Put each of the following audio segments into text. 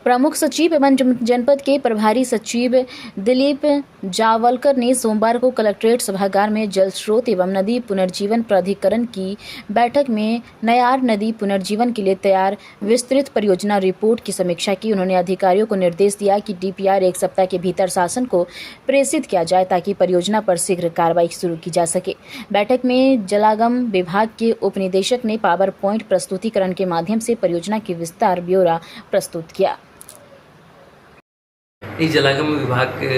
प्रमुख सचिव एवं जनपद के प्रभारी सचिव दिलीप जावलकर ने सोमवार को कलेक्ट्रेट सभागार में जल स्रोत एवं नदी पुनर्जीवन प्राधिकरण की बैठक में नयार नदी पुनर्जीवन के लिए तैयार विस्तृत परियोजना रिपोर्ट की समीक्षा की। उन्होंने अधिकारियों को निर्देश दिया कि डीपीआर 1 सप्ताह के भीतर शासन को प्रेषित किया जाए ताकि परियोजना पर शीघ्र कार्रवाई शुरू की जा सके। बैठक में जलागम विभाग के उप निदेशक ने पावर पॉइंट प्रस्तुतिकरण के माध्यम से परियोजना की विस्तार ब्यौरा प्रस्तुत किया। इस जलागम विभाग के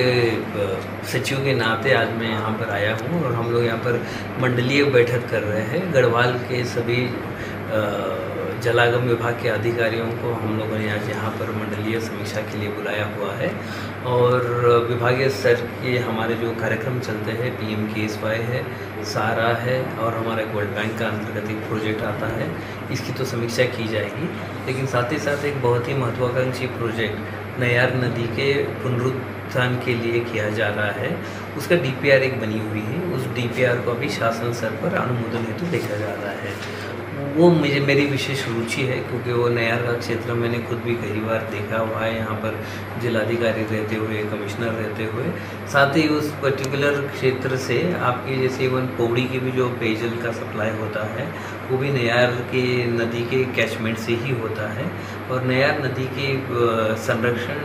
सचिव के नाते आज मैं यहाँ पर आया हूँ और हम लोग यहाँ पर मंडलीय बैठक कर रहे हैं। गढ़वाल के सभी जलागम विभाग के अधिकारियों को हम लोगों ने आज यहाँ पर मंडलीय समीक्षा के लिए बुलाया हुआ है और विभागीय स्तर के हमारे जो कार्यक्रम चलते हैं PMKSY है, सारा है और हमारा वर्ल्ड बैंक का अंतर्गत एक प्रोजेक्ट आता है, इसकी तो समीक्षा की जाएगी। लेकिन साथ ही साथ एक बहुत ही महत्वाकांक्षी प्रोजेक्ट नयार नदी के पुनरुत्थान के लिए किया जा रहा है, उसका DPR एक बनी हुई है। उस DPR को अभी शासन स्तर पर अनुमोदन हेतु देखा जा रहा है। वो मेरी विशेष रुचि है क्योंकि वो नयार का क्षेत्र मैंने खुद भी कई बार देखा हुआ है, यहाँ पर जिलाधिकारी रहते हुए, कमिश्नर रहते हुए। साथ ही उस पर्टिकुलर क्षेत्र से आपके जैसे इवन पौड़ी की भी जो पेयजल का सप्लाई होता है वो भी नयार के नदी के कैचमेंट से ही होता है और नयार नदी के संरक्षण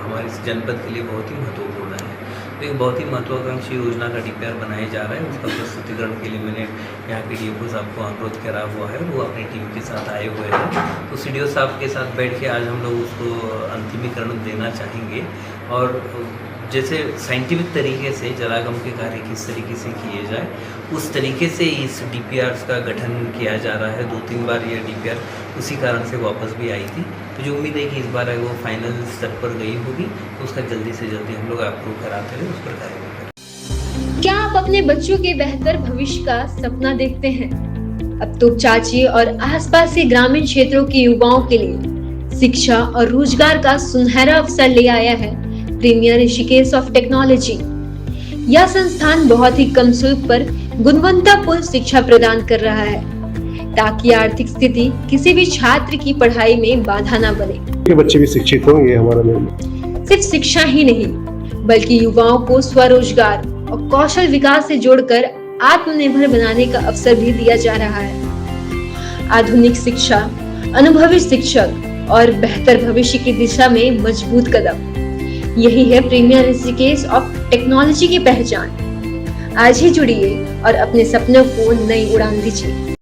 हमारे जनपद के लिए बहुत ही महत्वपूर्ण है। तो एक बहुत ही महत्वाकांक्षी योजना का DPR बनाया जा रहा है। उसका प्रस्तुतिकरण के लिए मैंने यहाँ के DPO साहब को अनुरोध करा हुआ है, वो अपनी टीम के साथ आए हुए हैं। तो CDO साहब के साथ बैठ के आज हम लोग उसको अंतिमीकरण देना चाहेंगे और जैसे साइंटिफिक तरीके से जलागम के कार्य किस तरीके से किए जाए उस तरीके से इस DPRs का गठन किया जा रहा है। 2-3 बार ये DPR उसी कारण से वापस भी आई थी, तो जो उम्मीद है कि इस बार वो फाइनल स्तर पर गई होगी तो उसका जल्दी से जल्दी हम लोग अप्रूव कराते हुए उस पर कार्य करें। क्या आप अपने बच्चों के बेहतर भविष्य का सपना देखते हैं? अब तो चाची और आसपास के ग्रामीण क्षेत्रों के युवाओं के लिए शिक्षा और रोजगार का सुनहरा अवसर ले आया है प्रीमियर ऋषिकेश ऑफ टेक्नोलॉजी। यह संस्थान बहुत ही कम शुल्क पर गुणवत्तापूर्ण शिक्षा प्रदान कर रहा है ताकि आर्थिक स्थिति किसी भी छात्र की पढ़ाई में बाधा न बने। ये बच्चे भी शिक्षित हों, ये हमारा निर्णय। सिर्फ शिक्षा ही नहीं बल्कि युवाओं को स्वरोजगार और कौशल विकास से जोड़कर आत्मनिर्भर बनाने का अवसर भी दिया जा रहा है। आधुनिक शिक्षा, अनुभवी शिक्षक और बेहतर भविष्य की दिशा में मजबूत कदम, यही है प्रीमियर ऋषिकेश ऑफ टेक्नोलॉजी की पहचान। आज ही जुड़िए और अपने सपनों को नई उड़ान दीजिए।